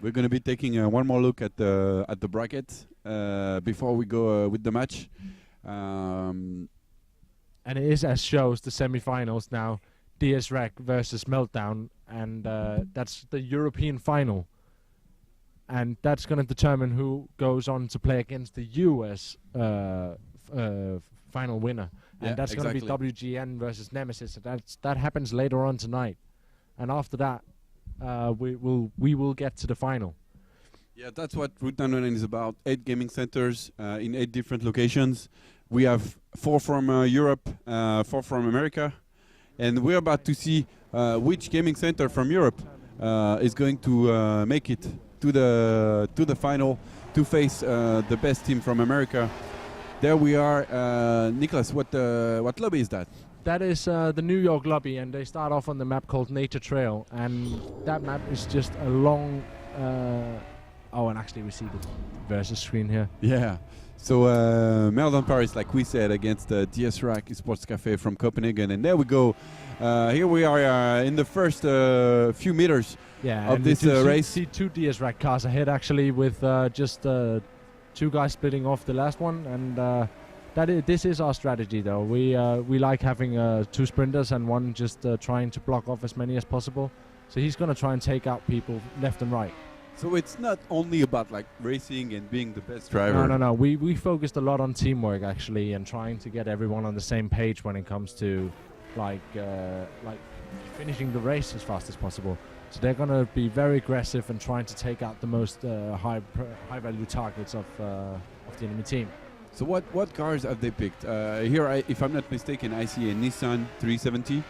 We're going to be taking one more look at the bracket before we go with the match. And it is, as shows, the semi-finals now. DSRack versus Meltdown, and that's the European final. And that's going to determine who goes on to play against the US final winner. Yeah, and that's going to be WGN versus Nemesis. That happens later on tonight. And after that, we will get to the final. Yeah, that's what Route 99 is about. 8 gaming centers in 8 different locations. We have 4 from Europe, 4 from America. And we're about to see which gaming center from Europe is going to make it to the final to face the best team from America. There we are. Nicholas, what lobby is that? That is the New York lobby, and they start off on the map called Nature Trail. And that map is just a long... and actually we see the versus screen here. Yeah. So Meltdown Paris, like we said, against DSRack Esports Cafe from Copenhagen. And there we go. Here we are in the first few meters of this race. See 2 DSRack cars ahead, actually, with just 2 guys splitting off the last one. And this is our strategy, though. We like having 2 sprinters and one just trying to block off as many as possible. So he's going to try and take out people left and right. So it's not only about like racing and being the best driver. No. We focused a lot on teamwork, actually, and trying to get everyone on the same page when it comes to like finishing the race as fast as possible. So they're gonna be very aggressive and trying to take out the most high value targets of the enemy team. So what cars have they picked? Here, if I'm not mistaken, I see a Nissan 370.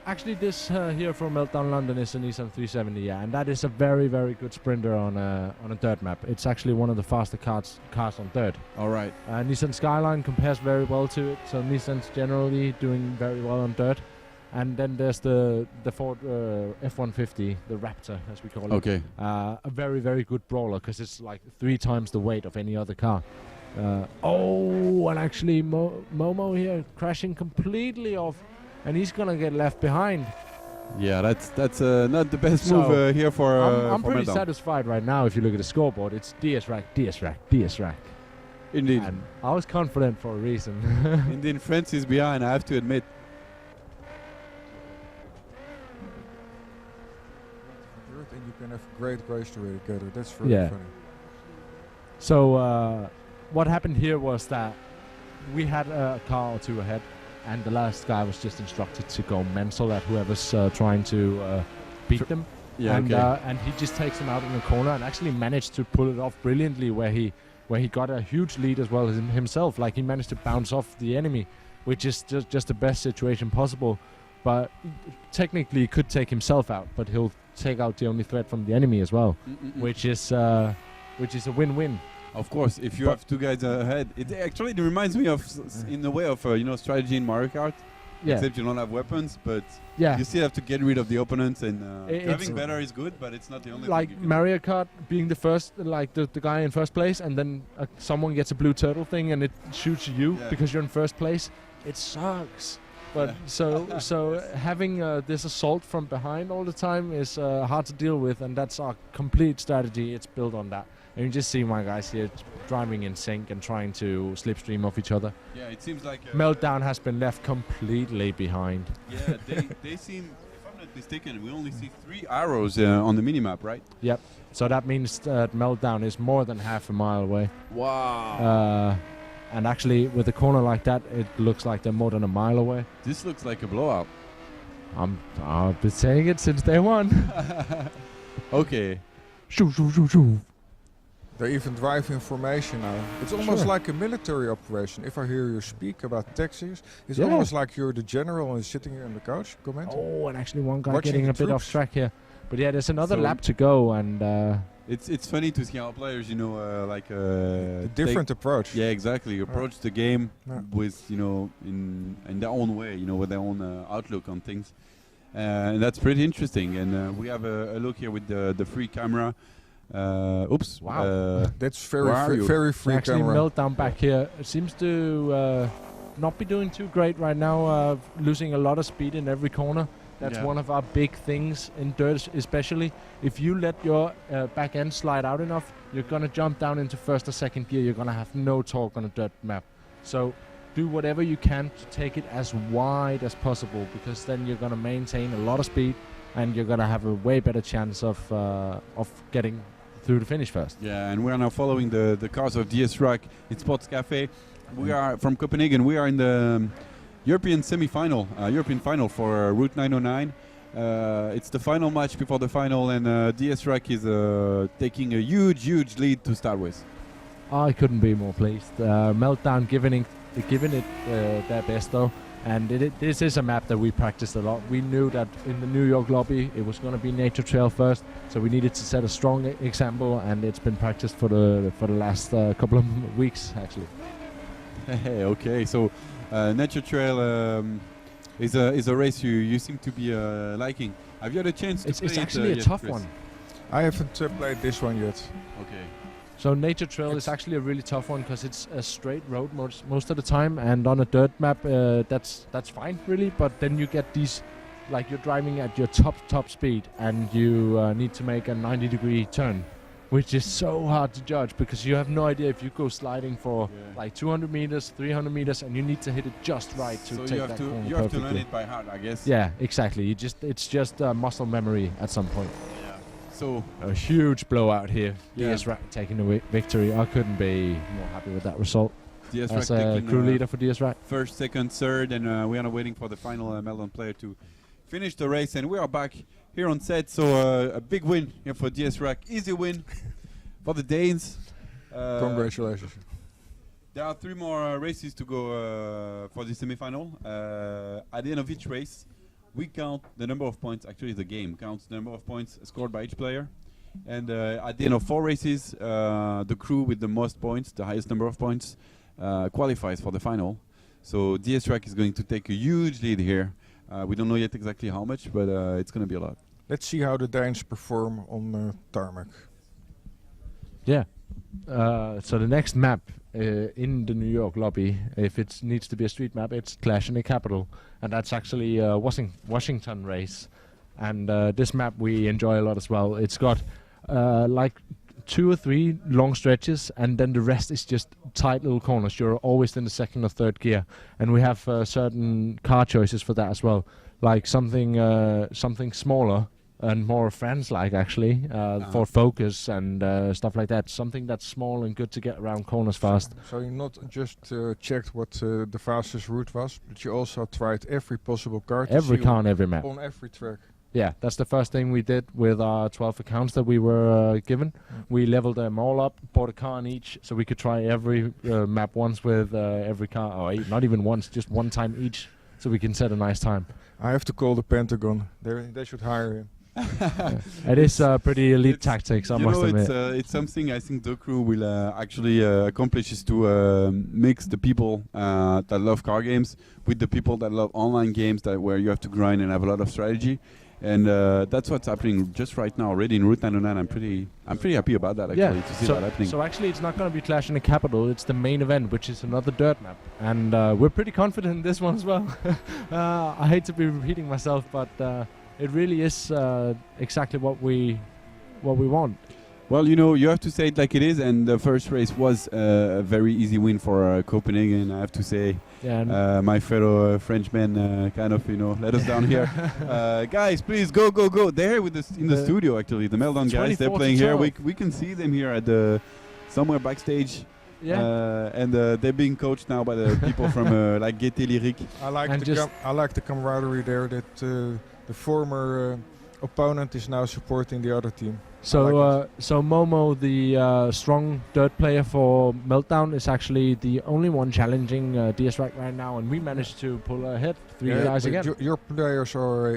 Actually, this here from Meltdown London is a Nissan 370, yeah, and that is a very, very good sprinter on a dirt map. It's actually one of the faster cars on dirt. All right. Nissan Skyline compares very well to it, so Nissan's generally doing very well on dirt. And then there's the Ford F-150, the Raptor, as we call it. Okay. A very, very good brawler, because it's like 3 times the weight of any other car. And actually Momo here crashing completely off. And he's gonna get left behind. Yeah, that's not the best move here for. I'm for pretty Meltdown. satisfied right now. If you look at the scoreboard, it's DSRack. Indeed. And I was confident for a reason. Indeed, France is behind. I have to admit. And you can have great race together. That's very funny. So what happened here was that we had a car or 2 ahead. And the last guy was just instructed to go mental at whoever's trying to beat them. Yeah, and he just takes him out in the corner and actually managed to pull it off brilliantly, where he got a huge lead as well as himself. Like, he managed to bounce off the enemy, which is just the best situation possible. But technically he could take himself out, but he'll take out the only threat from the enemy as well, which is a win-win. Of course, if you have 2 guys ahead, it actually reminds me of, in the way of strategy in Mario Kart. Yeah. Except you don't have weapons, but yeah, you still have to get rid of the opponents, and driving it's better is good, but it's not the only like thing you can Mario Kart being the first, like the guy in first place, and then someone gets a blue turtle thing and it shoots you because you're in first place. It sucks. But so having this assault from behind all the time is hard to deal with, and that's our complete strategy. It's built on that. And you just see my guys here driving in sync and trying to slipstream off each other. Yeah, it seems like... Meltdown has been left completely behind. Yeah, they seem, if I'm not mistaken, we only see 3 arrows on the minimap, right? Yep. So that means that Meltdown is more than half a mile away. Wow. And actually, with a corner like that, it looks like they're more than a mile away. This looks like a blowout. I've been saying it since day one. Okay. Shoo. They even drive in formation now. It's almost like a military operation. If I hear you speak about taxis, it's almost like you're the general and sitting here on the couch commenting. Oh, and actually one guy Watching getting a bit off track here. But yeah, there's another lap to go, and it's funny to see how players, a different approach. Yeah, exactly. Approach the game with, in their own way, with their own outlook on things. And that's pretty interesting. And we have a look here with the free camera. Oops. Wow. That's very free actually camera. Meltdown back here. It seems to not be doing too great right now, losing a lot of speed in every corner. That's Yeah. one of our big things in dirt, especially. If you let your back end slide out enough, you're gonna jump down into first or second gear. You're gonna have no torque on a dirt map. So do whatever you can to take it as wide as possible, because then you're gonna maintain a lot of speed, and you're gonna have a way better chance of getting through the finish first. Yeah, and we are now following the cars of DSRack in Sports Cafe. We are from Copenhagen. We are in the European semi-final, European final for Route 909. It's the final match before the final, and DSRack is taking a huge lead to start with. I couldn't be more pleased. Meltdown giving it their best though, and this is a map that we practiced a lot. We knew that in the New York lobby it was going to be Nature Trail first, so we needed to set a strong example, and it's been practiced for the last couple of weeks actually. Okay, so Nature Trail is a race you seem to be liking. Have you had a chance to play It's it, actually a yet, tough Chris? one. I haven't played this one yet. Okay. So Nature Trail is actually a really tough one because it's a straight road most of the time, and on a dirt map that's fine really. But then you get these, like you're driving at your top speed, and you need to make a 90-degree turn, which is so hard to judge because you have no idea if you go sliding for like 200 meters, 300 meters, and you need to hit it just right to So take you have that to corner you have to learn perfectly. it by heart, I guess. Yeah, exactly. It's just muscle memory at some point. Yeah. So A huge blowout here. Yeah. DSRack taking the victory. I couldn't be more happy with that result. DSRack As a taking crew leader for DSRack. first, second, third, and we are now waiting for the final Meltdown player to finish the race, and we are back here on set. So a big win here for DSRack, easy win for the Danes. Congratulations. There are 3 more races to go for the semi-final. At the end of each race, we count the number of points. Actually, the game counts the number of points scored by each player. And at the end of 4 races, the crew with the most points, the highest number of points, qualifies for the final. So DSRack is going to take a huge lead here. We don't know yet exactly how much, but it's going to be a lot. Let's see how the Danes perform on tarmac. Yeah. So the next map in the New York lobby, if it needs to be a street map, it's Clash in the Capital, and that's actually a Washington race. And this map we enjoy a lot as well. It's got like 2 or 3 long stretches, and then the rest is just tight little corners. You're always in the second or third gear, and we have certain car choices for that as well, like something smaller and more France-like actually, for focus and stuff like that. Something that's small and good to get around corners fast. So you not just checked what the fastest route was, but you also tried every possible car to Every see car on every map. on every track. Yeah, that's the first thing we did with our 12 accounts that we were given. We leveled them all up, bought a car on each, so we could try every map once with every car, or not even once, just one time each, so we can set a nice time. I have to call the Pentagon. They should hire him. It is pretty elite It's- tactics, I You must know, admit. it's something I think the crew will actually accomplish, is to mix the people that love car games with the people that love online games, that where you have to grind and have a lot of strategy. And that's what's happening just right now already in Route 909. I'm pretty happy about that actually, to see that happening. So actually it's not going to be Clash in the Capital, it's the main event, which is another dirt map. And we're pretty confident in this one as well. I hate to be repeating myself, but it really is exactly what we want. Well, you know, you have to say it like it is, and the first race was a very easy win for Copenhagen, I have to say. Yeah, and My fellow Frenchmen kind of, let us down here. Guys, please go! There with in the studio, actually, the Meltdown guys, they're 24 to playing here. 12. We can see them here at the somewhere backstage. yeah. And they're being coached now by the people from like GT Lyric. I like the camaraderie there, that the former opponent is now supporting the other team. So so Momo, the strong dirt player for Meltdown, is actually the only one challenging DSRack right now, and we managed to pull ahead 3 guys but again. Your players are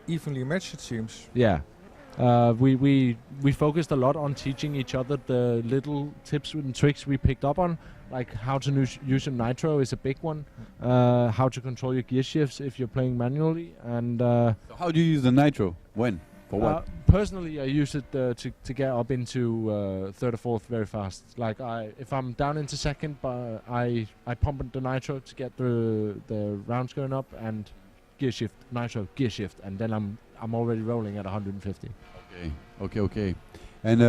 evenly matched, it seems. Yeah. We focused a lot on teaching each other the little tips and tricks we picked up on, like how to use your nitro is a big one, how to control your gear shifts if you're playing manually, and So how do you use the nitro? When? For what? personally I use it to get up into third or fourth very fast. Like if I'm down into second, I pump the nitro to get the rounds going up and gear shift, nitro, gear shift, and then I'm already rolling at 150. Okay. And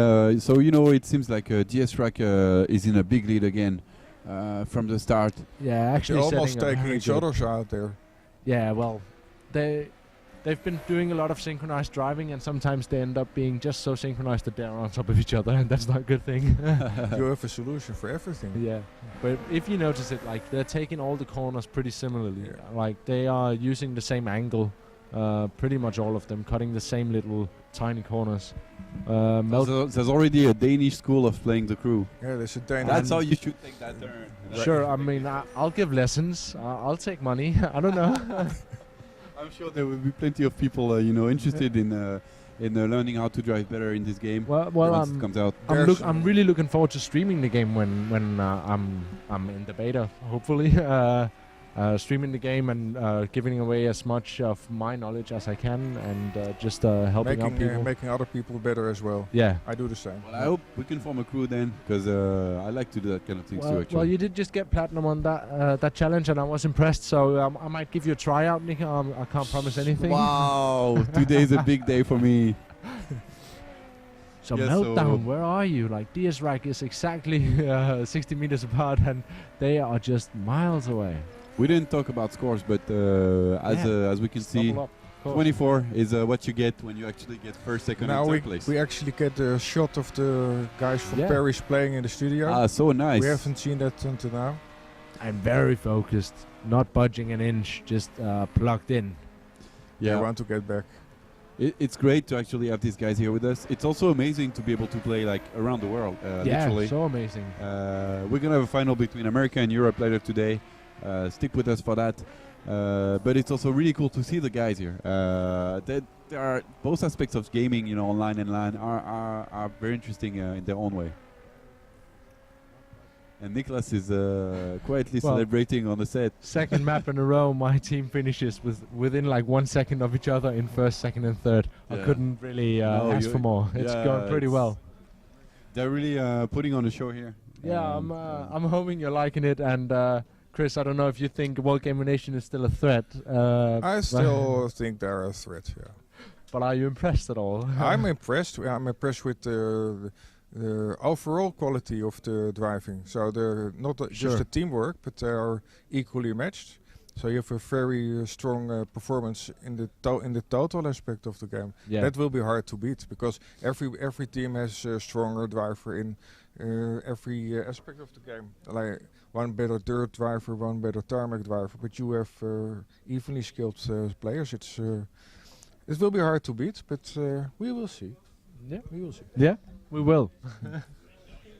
so it seems like DSRack is in a big lead again from the start. Yeah, actually They're almost setting a taking very each good- other's out there. Yeah, well, they've been doing a lot of synchronized driving, and sometimes they end up being just so synchronized that they're on top of each other, and that's not a good thing. You have a solution for everything. Yeah, but if you notice it, like they're taking all the corners pretty similarly. Yeah. Like they are using the same angle, pretty much all of them, cutting the same little tiny corners. There's already a Danish school of playing the crew. Yeah, there's a Danish. That's how you should take that turn. Sure, I mean I'll give lessons. I'll take money. I don't know. I'm sure there will be plenty of people, interested in learning how to drive better in this game. Well, once it comes out. I'm really looking forward to streaming the game when I'm in the beta. Hopefully, streaming the game and giving away as much of my knowledge as I can, and just helping out people. Making other people better as well. Yeah. I do the same. Well, I hope we can form a crew then, because I like to do that kind of things too. Actually. Well, you did just get platinum on that challenge, and I was impressed. So I might give you a tryout, Nick. I can't promise anything. Wow, today is a big day for me. So Yeah, Meltdown, where are you? Like DSRack is exactly 60 meters apart, and they are just miles away. We didn't talk about scores, but as we can see, Double up, of course. 24 is what you get when you actually get first, second, Now and we, third place. we actually get a shot of the guys from Yeah. Paris playing in the studio. Ah, so nice. We haven't seen that until now. I'm very focused, not budging an inch, just plugged in. Yeah, I want to get back. it's great to actually have these guys here with us. It's also amazing to be able to play like around the world. Literally. So amazing. We're gonna have a final between America and Europe later today. Stick with us for that. But it's also really cool to see the guys here. There are both aspects of gaming, online and LAN are very interesting in their own way. And Nicholas is quietly celebrating on the set. Second map in a row, my team finishes within like 1 second of each other in first, second, and third. I Yeah. couldn't really No, ask for more. It's going pretty well. They're really putting on a show here. Yeah, I'm hoping you're liking it. And Chris, I don't know if you think World Gamer Nation is still a threat. I still think they're a threat, yeah. But are you impressed at all? I'm impressed. I'm impressed with the overall quality of the driving. So they're not just the teamwork, but they are equally matched. So you have a very strong performance in the total aspect of the game. Yeah. That will be hard to beat because every team has a stronger driver in every aspect of the game. Like one better dirt driver, one better tarmac driver, but you have evenly skilled players. It will be hard to beat, but we will see. Yeah, we will see. Yeah, we will.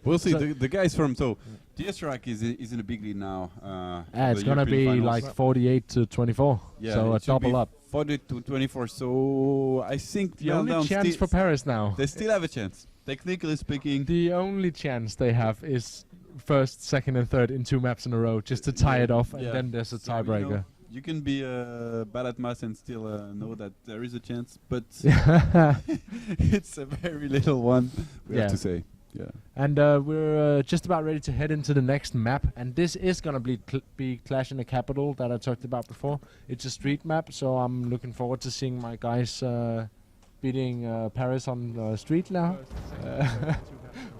We'll see. So The guys from DSRack is in a big lead now. It's gonna be like 48 to 24. Yeah, so a it should be double up. 40 to 24. So I think The only chance for Paris now. They still have a chance. Technically speaking. The only chance they have is first, second, and third in 2 maps in a row, just to tie it off, and then there's a tiebreaker. You can be bad at maths and still know that there is a chance, but it's a very little one, we have to say. Yeah. And we're just about ready to head into the next map, and this is gonna be Clash in the Capital that I talked about before. It's a street map, so I'm looking forward to seeing my guys beating Paris on street now.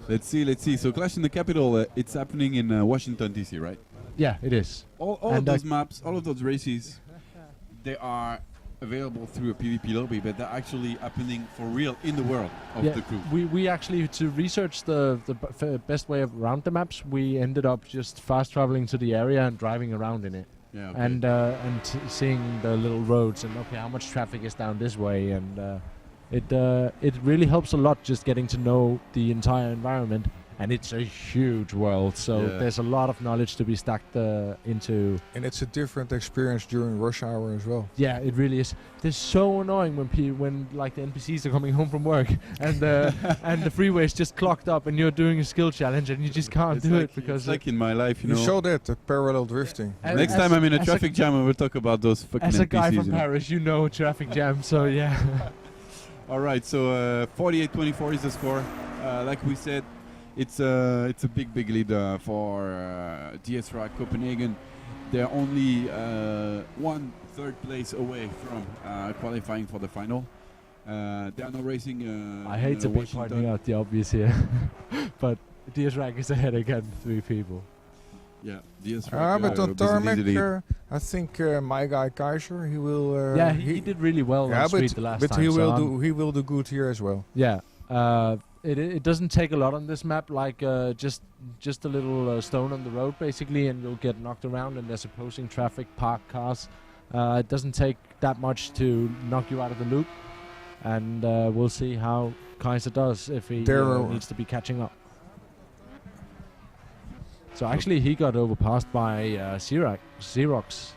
Let's see. So Clash in the Capital, it's happening in Washington DC, right? Yeah, it is. All of those maps, all of those races, they are available through a PvP lobby, but they're actually happening for real in the world of the crew. We actually, to research the best way around the maps, we ended up just fast traveling to the area and driving around in it. Yeah, okay. And seeing the little roads and how much traffic is down this way, and it really helps a lot just getting to know the entire environment. And it's a huge world, so there's a lot of knowledge to be stacked into. And it's a different experience during rush hour as well. Yeah, it really is. It's so annoying when like the NPCs are coming home from work and and the freeway's just clocked up and you're doing a skill challenge and you just can't do it because it's like in my life, you know. You show that parallel drifting. Next time I'm in a traffic jam, I will talk about those fucking NPCs. As a guy from Paris, you know traffic jam, so yeah. All right, so 48-24 is the score. Like we said. It's a big lead for DSRack Copenhagen. they're only one third place away from qualifying for the final. They are now racing. I hate to be pointing out the obvious here, but DSRack is ahead again, 3 people. Yeah, DSRack. But on tarmac, I think my guy Kaiser, he will. He did really well on street the last time. But he will do good here as well. Yeah. It doesn't take a lot on this map, like just a little stone on the road basically, and you'll get knocked around, and there's opposing traffic, parked cars. It doesn't take that much to knock you out of the loop, and we'll see how Kaiser does if he needs to be catching up. So actually he got overpassed by Xerox.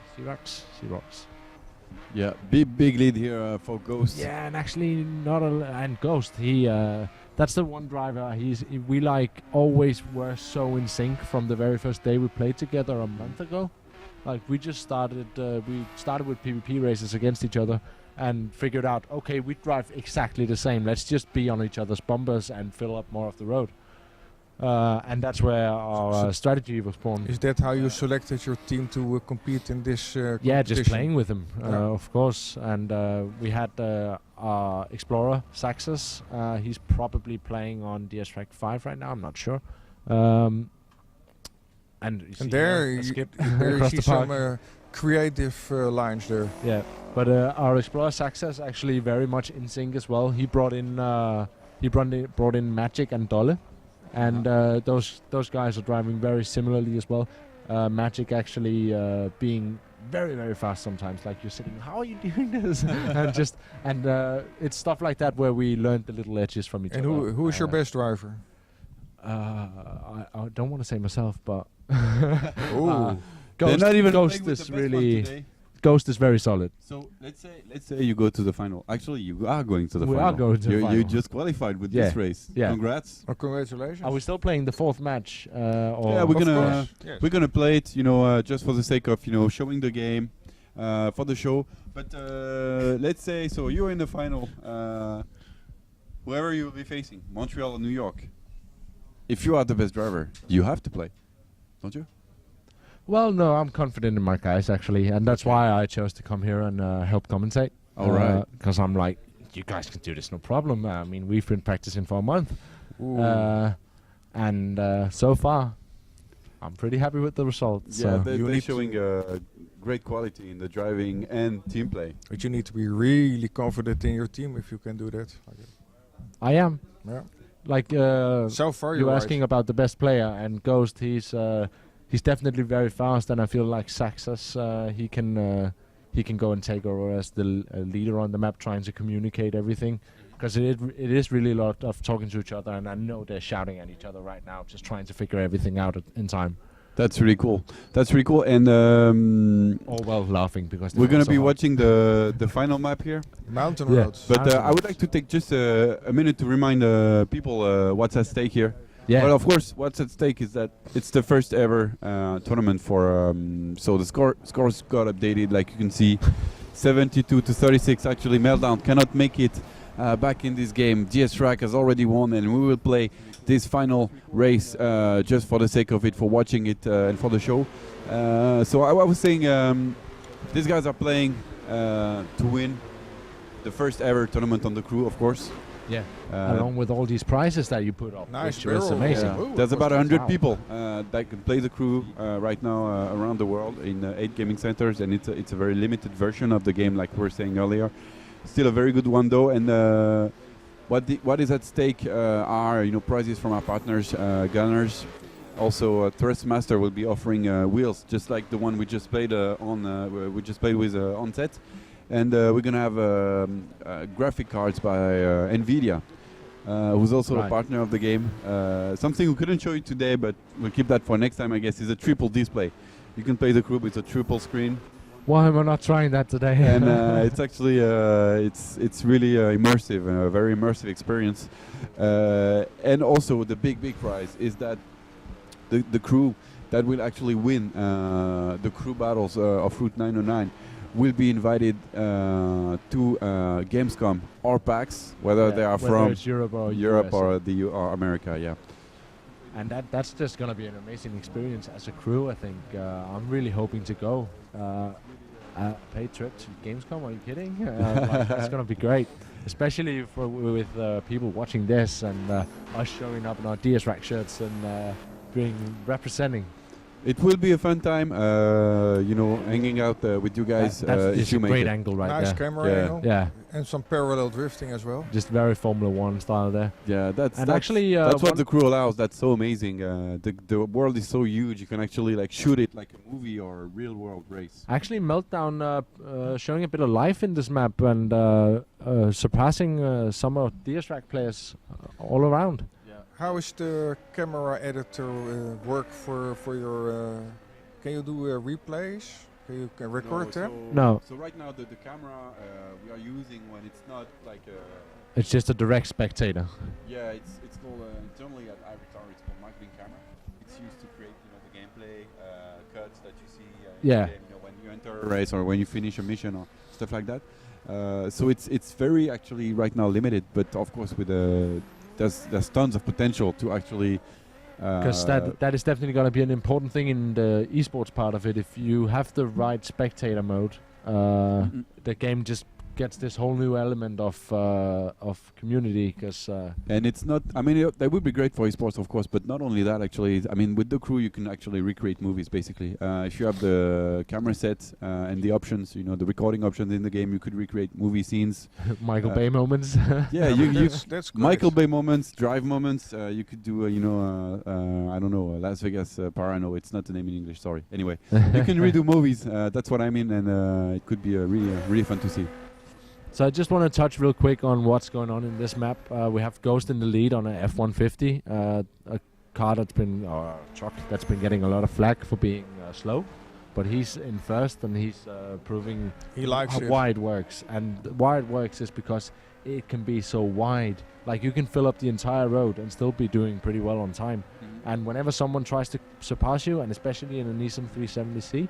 Yeah, big lead here for Ghost. Yeah, and actually and Ghost. That's the one driver. We like always were so in sync from the very first day we played together a month ago. Like we just started. We started with PvP races against each other, and figured out, okay, we drive exactly the same. Let's just be on each other's bumpers and fill up more of the road. And that's where our strategy was born. Is that how you selected your team to compete in this Yeah, just competition? playing with him, of course. And we had our Explorer, Saxus. He's probably playing on DSRack 5 right now, I'm not sure. And there you see some some creative lines there. Yeah, but our Explorer Saxus actually very much in sync as well. He brought in Magic and Dolle. And those guys are driving very similarly as well. Magic actually being very, very fast sometimes. Like you're sitting, how are you doing this? and it's stuff like that where we learned the little edges from each other. And who is your best driver? I don't want to say myself, but They're not even Ghost is really. Ghost is very solid. So let's say you go to the final. Actually, you are going to the final. We are going to the final. You just qualified with this race. Yeah. Congrats. Oh, congratulations. Are we still playing the 4th match? Yeah, we're gonna play it. Just for the sake of showing the game, for the show. But let's say so you're in the final. Whoever you will be facing, Montreal or New York. If you are the best driver, you have to play, don't you? Well, no, I'm confident in my guys, actually, and that's why I chose to come here and help commentate. All right. Because I'm like, you guys can do this, no problem. I mean, we've been practicing for a month. And so far, I'm pretty happy with the results. Yeah, so. they're showing great quality in the driving and team play. But you need to be really confident in your team if you can do that. I am. Yeah. Like, so far you're asking about the best player, and Ghost, he's definitely very fast, and I feel like Saxus, he can go and take over as the leader on the map, trying to communicate everything, because it is really a lot of talking to each other, and I know they're shouting at each other right now, just trying to figure everything out in time. That's really cool. And all while laughing because we're gonna be watching the final map here. Mountain roads. But I would like to take just a minute to remind people what's at stake here. Yeah. Well, of course, what's at stake is that it's the first ever tournament for. So the scores got updated, like you can see, 72 to 36. Actually, Meltdown cannot make it back in this game. DSRack has already won, and we will play this final race just for the sake of it, for watching it and for the show. So I was saying, these guys are playing to win the first ever tournament on the crew, of course. Yeah, along with all these prizes that you put up, nice, which was amazing. Yeah. There's about 100 people that can play the crew right now around the world in 8 gaming centers, and it's a very limited version of the game, like we were saying earlier. Still a very good one though, and what is at stake are prizes from our partners, Gunners. Also, Thrustmaster will be offering wheels, just like the one we just played with Onset. And we're gonna have graphic cards by NVIDIA, who's also a partner of the game. Something we couldn't show you today, but we'll keep that for next time, I guess, is a triple display. You can play the crew with a triple screen. Why am I not trying that today? And it's actually it's really immersive, a very immersive experience. And also the big prize is that the crew that will actually win the crew battles of Route 909 will be invited to Gamescom or PAX, whether they are from Europe or Europe or America. Yeah. And that's just gonna be an amazing experience as a crew. I think I'm really hoping to go. A paid trip to Gamescom? Are you kidding? Like, that's gonna be great, especially with people watching this and us showing up in our DSRack shirts and representing. It will be a fun time, hanging out with you guys. That's a great angle right nice there. camera angle. Yeah, And some parallel drifting as well. just very Formula One style there. Yeah, that's actually, that's what the crew allows. That's so amazing. The world is so huge. You can actually like shoot it like a movie or a real world race. Actually, Meltdown showing a bit of life in this map and surpassing some of DSRack players all around. How is the camera editor work for your? Can you do replays? Can you record them? No. So right now the camera we are using when it's not like It's just a direct spectator. it's called internally at Avatar it's called marketing camera. It's used to create the gameplay cuts that you see in Yeah. the game, when you enter a race or when you finish a mission or stuff like that. So it's very actually right now limited, but of course with there's tons of potential to actually Because that is definitely going to be an important thing in the esports part of it. If you have the right spectator mode, the game just gets this whole new element of community. Because and it's not. I mean, that would be great for esports, of course. But not only that, actually. I mean, with the crew, you can actually recreate movies. Basically, if you have the camera set and the options, the recording options in the game, you could recreate movie scenes. Michael Bay moments. Yeah, that's great. Michael Bay moments, drive moments. You could do, I don't know, Las Vegas Parano. It's not the name in English. Sorry. Anyway, you can redo movies. That's what I mean, and it could be really fun to see. So I just want to touch real quick on what's going on in this map. We have Ghost in the lead on a F-150, a car that's been, or a truck that's been getting a lot of flack for being slow. But he's in first and he's proving He likes it. why it works. And why it works is because it can be so wide. Like you can fill up the entire road and still be doing pretty well on time. And whenever someone tries to surpass you, and especially in a Nissan 370C,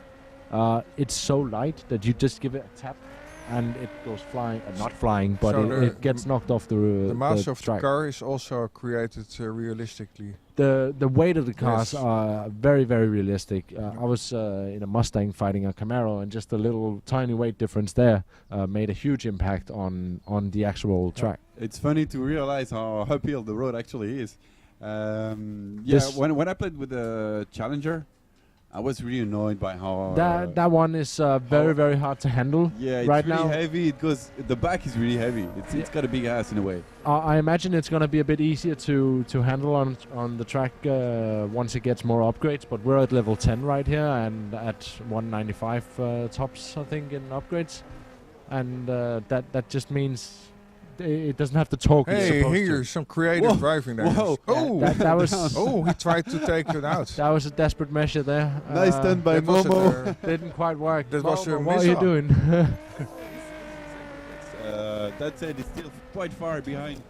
it's so light that you just give it a tap and it goes flying, not flying, but So it gets knocked off the mass of the track. car is also created realistically. The weight of the cars Yes. are very, very realistic. I was in a Mustang fighting a Camaro, and just a little tiny weight difference there made a huge impact on the actual track. It's funny to realize how uphill the road actually is. This- When I played with the Challenger, I was really annoyed by how That one is very, very hard to handle. yeah, it's right really now. heavy. It goes. The back is really heavy. It's got a big ass in a way. I imagine it's going to be a bit easier to handle on the track once it gets more upgrades. But we're at level 10 right here and at 195 tops, I think, in upgrades. And that just means it doesn't have to talk. it's Hey, supposed to. here's some creative Whoa, driving there. whoa. Oh, That was oh, he tried to take it out. that was a desperate measure there. Nice done by That was Momo. Didn't quite work. That was a Momo, what are you mishap. doing? That said, it's still quite far behind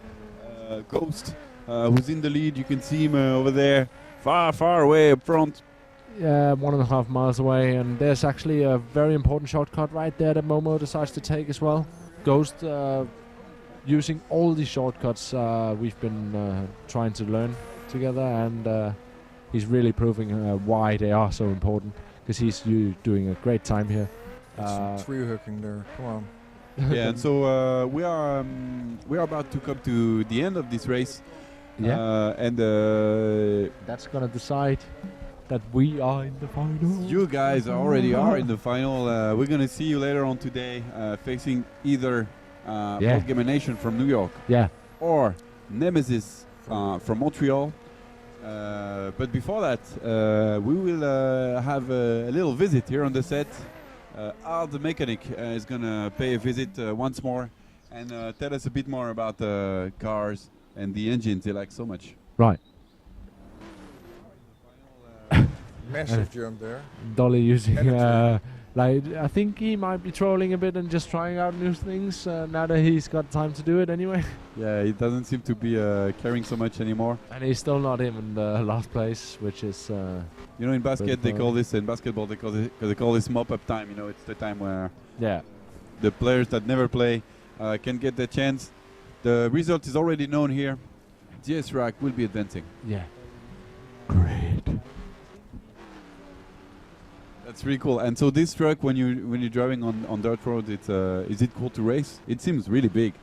Ghost, who's in the lead. You can see him over there, far away up front. Yeah, 1.5 miles away, and there's actually a very important shortcut right there that Momo decides to take as well. Ghost using all these shortcuts we've been trying to learn together, and he's really proving why they are so important, because he's doing a great time here. It's tree hooking there. Come on. Yeah, and so we are about to come to the end of this race. And That's gonna decide that we are in the final. you guys already are in the final. We're gonna see you later on today, facing either Yeah. Game Nation from New York Yeah. or Nemesis from Montreal. But before that, we will have a little visit here on the set. Art the mechanic is gonna pay a visit once more and tell us a bit more about the cars and the engines they like so much. Right. Massive jump there. Dolly using Energy. I think he might be trolling a bit and just trying out new things now that he's got time to do it anyway. Yeah, he doesn't seem to be caring so much anymore. And he's still not in the last place, which is In basket they But, call this, in basketball they call this mop-up time. It's the time where yeah. the players that never play can get the chance. The result is already known here. DSRack will be advancing. Yeah. It's really cool. And so this truck, when you're driving on dirt road, is it cool to race? It seems really big.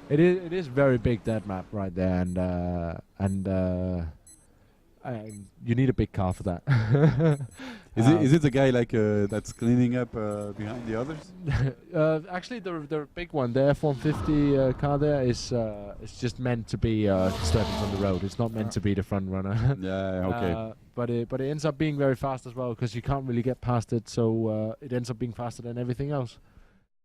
It is very big, that map right there, and you need a big car for that. Is it the guy like that's cleaning up behind the others? Actually, the big one, the F-150 car there is just meant to be disturbance on the road. It's not meant to be the front runner. Yeah, okay. But it ends up being very fast as well, because you can't really get past it, so it ends up being faster than everything else.